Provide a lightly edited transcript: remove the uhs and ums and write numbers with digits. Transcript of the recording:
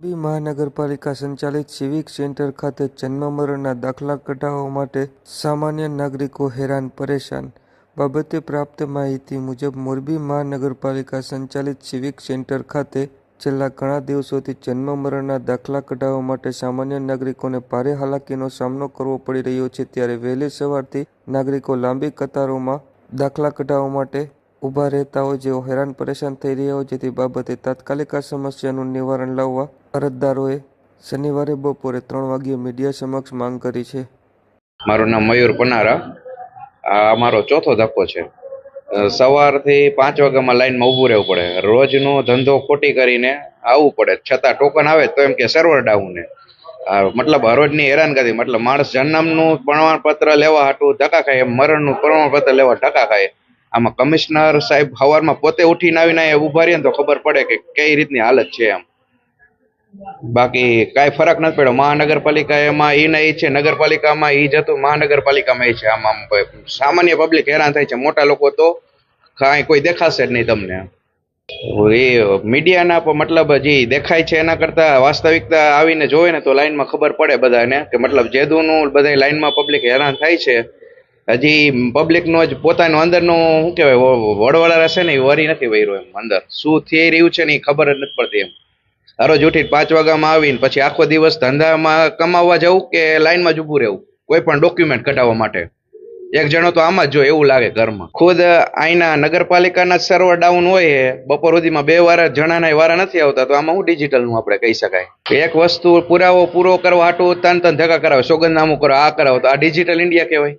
મોરબી મહાનગરપાલિકા સંચાલિત civic centre ખાતે જન્મ મરણના દાખલા કઢાવવા માટે સામાન્ય નાગરિકો હેરાન પરેશાન. બાબતે પ્રાપ્ત માહિતી મુજબ મોરબી મહાનગરપાલિકા સંચાલિત સિવિક સેન્ટર ખાતે છેલ્લા ઘણા દિવસોથી જન્મ મરણના દાખલા કઢાવવા માટે સામાન્ય નાગરિકોને ભારે હાલાકીનો સામનો કરવો પડી રહ્યો છે. ત્યારે વહેલી સવારથી નાગરિકો લાંબી કતારોમાં દાખલા કઢાવવા માટે ઊભા રહેતા હોય જેઓ હેરાન પરેશાન થઈ રહ્યા હોય, જેથી બાબતે તાત્કાલિક આ સમસ્યાનું નિવારણ લાવવા અરજદારોએ શનિવારે બપોરે 3 વાગ્યે મીડિયા સમક્ષ માંગ કરી છે. મારું નામ મયુર પનારા. આ અમારો ચોથો ધક્કો છે. સવારથી 5 વાગ્યામાં લાઈનમાં ઊભું રહેવું પડે. રોજનો ધંધો ખોટી કરીને આવવું પડે, છતાં ટોકન આવે તો એમ કે સર્વર ડાઉન ને મતલબ હરોજની હેરાનગતિ. મતલબ માણસ જન્મનું પ્રમાણપત્ર લેવા હાટું ધક્કા ખાય, મરણનું પ્રમાણપત્ર લેવા ધક્કા ખાય. આમાં કમિશનર સાહેબ સવારમાં પોતે ઉઠીને આવીને ઊભા રહીએ ને તો ખબર પડે કે કઈ રીતની હાલત છે એમ. બાકી કાંઈ ફરક નથી પડ્યો. મહાનગરપાલિકા એમાં ઈ ને ઈ છે, નગરપાલિકામાં ઈ જતું, મહાનગરપાલિકામાં ઈ છે. આમ સામાન્ય પબ્લિક હેરાન થાય છે. મોટા લોકો તો કાંઈ કોઈ દેખાશે જ નહીં તમને. એ મીડિયાના મતલબ જે દેખાય છે એના કરતા વાસ્તવિકતા આવીને જોવે ને તો લાઈનમાં ખબર પડે બધાને કે મતલબ જેદુનું બધા લાઈનમાં પબ્લિક હેરાન થાય છે. હજી પબ્લિકનો જ પોતાનું અંદરનું શું કહેવાય વડવાળા રહેશે ને એ વરી નથી વહી એમ. અંદર શું થઈ રહ્યું છે ને એ ખબર જ નથી પડતી એમ. હરોજ ઉઠીને 5 વાગ્યામાં આવીને પછી આખો દિવસ ધંધામાં કમાવા જવું કે લાઈનમાં જ ઊભું રહેવું કોઈ પણ ડોક્યુમેન્ટ કઢાવવા માટે. એક જણો તો આમાં જ જો એવું લાગે ઘરમાં. ખુદ અહીંના નગરપાલિકાના સર્વર ડાઉન હોય, બપોર સુધીમાં 2 વાર જણાના વારા નથી આવતા, તો આમાં હું ડિજિટલનું આપણે કહી શકાય. એક વસ્તુ પુરાવો પૂરો કરવા હાટું તન ધક્કા કરાવે, સોગંદનામું કરો, આ કરાવો, તો આ ડિજિટલ ઇન્ડિયા કહેવાય.